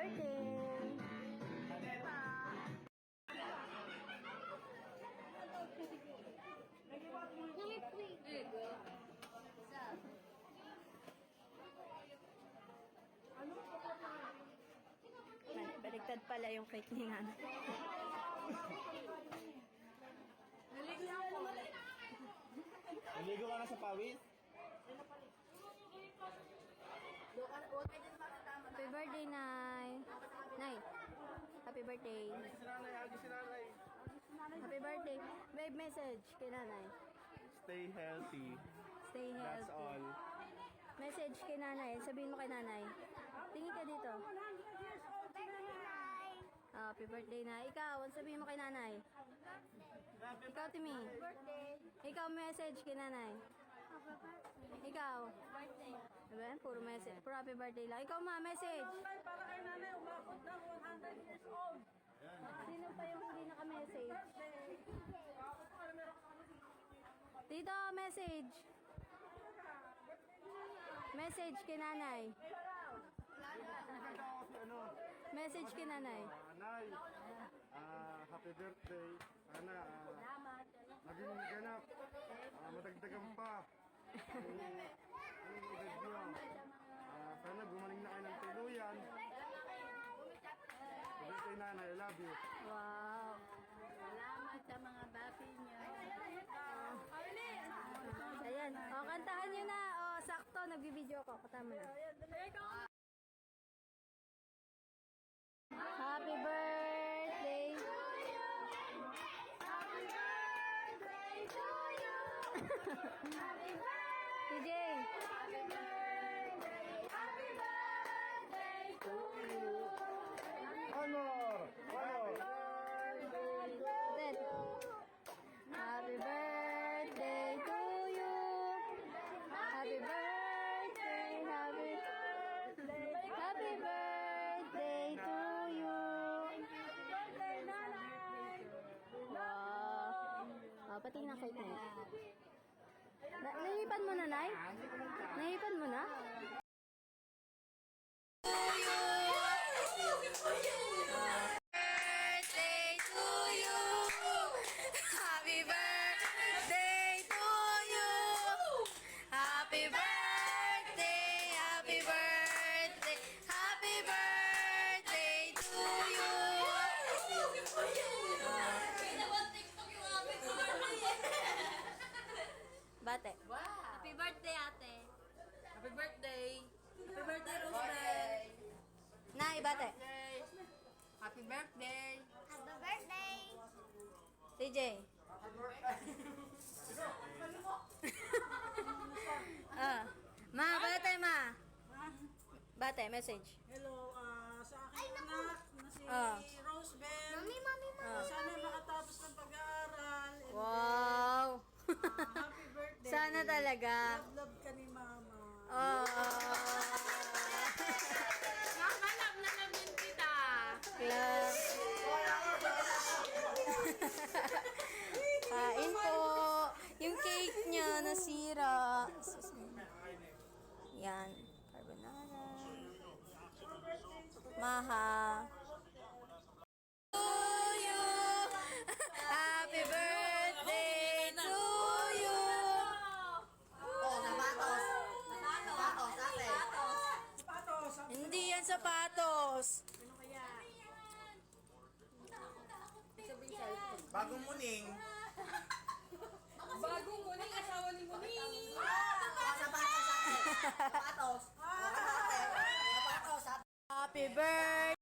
birthday! Baligtad pala yung cake ni Nana. Naligo ka na sa pawis? Happy birthday, Nay! Nay! Happy birthday! Si nanay, agi si nanay. Happy birthday! Babe, message kay Nanay. Stay healthy. Stay healthy. That's all. Message kay Nanay. Sabihin mo kay Nanay. Tingin ka dito. Happy birthday na. Ikaw, ano sabihin mo kay Nanay? Ikaw, Timi. Ikaw, message kay Nanay. Ikaw. Diba? Puro message. Puro happy birthday lang. Ikaw, ma, message. Para kay nanay, umabot ng 100 years old. Sino pa yung hindi naka-message? Dito, message. Message kay Nanay. Message kay Nanay. Nanay, happy birthday. Sana maging ganap. Madagdagan pa. Anong edad niyo? Sana gumaling na kayo ng tuluyan. Happy birthday, Nanay. I love you. Wow. Salamat sa mga bati niyo. Ayan. O, kantahan nyo na. O, sakto. Nagbibideo ko. Katama na. Happy birthday. Happy birthday to you. TJ. Happy birthday. Happy birthday to you. Honor! Honor! Then, happy birthday to you. Happy birthday. Happy birthday to you. Wow. Oh, pati na kay Nay. Nahipan mo na, Nay? Nahipan mo na? Birthday to you. Happy birthday to you. Happy birthday. Happy birthday. Happy birthday to you. Bate. Happy birthday, ate. Happy birthday. Happy birthday, Rosemary. Nay, bate. Happy birthday. Happy birthday! TJ. Ma, bate, ma. Bate, message. Hello, sa aking anak na si Rosebell. Mami, mami, mami. Sana makatapos ng pag-aaral. And Wow. happy birthday. Sana talaga. Love ka ni Mama. Oh. Mama, love na love din kita. Club. Kain po. Yung cake niya nasira. Yan. Carbonara. Maha. To you. Happy birthday to you. Patos. Hindi yan sapatos. Bagong muning. Bagong muning, asawa ni Muning. Happy birthday.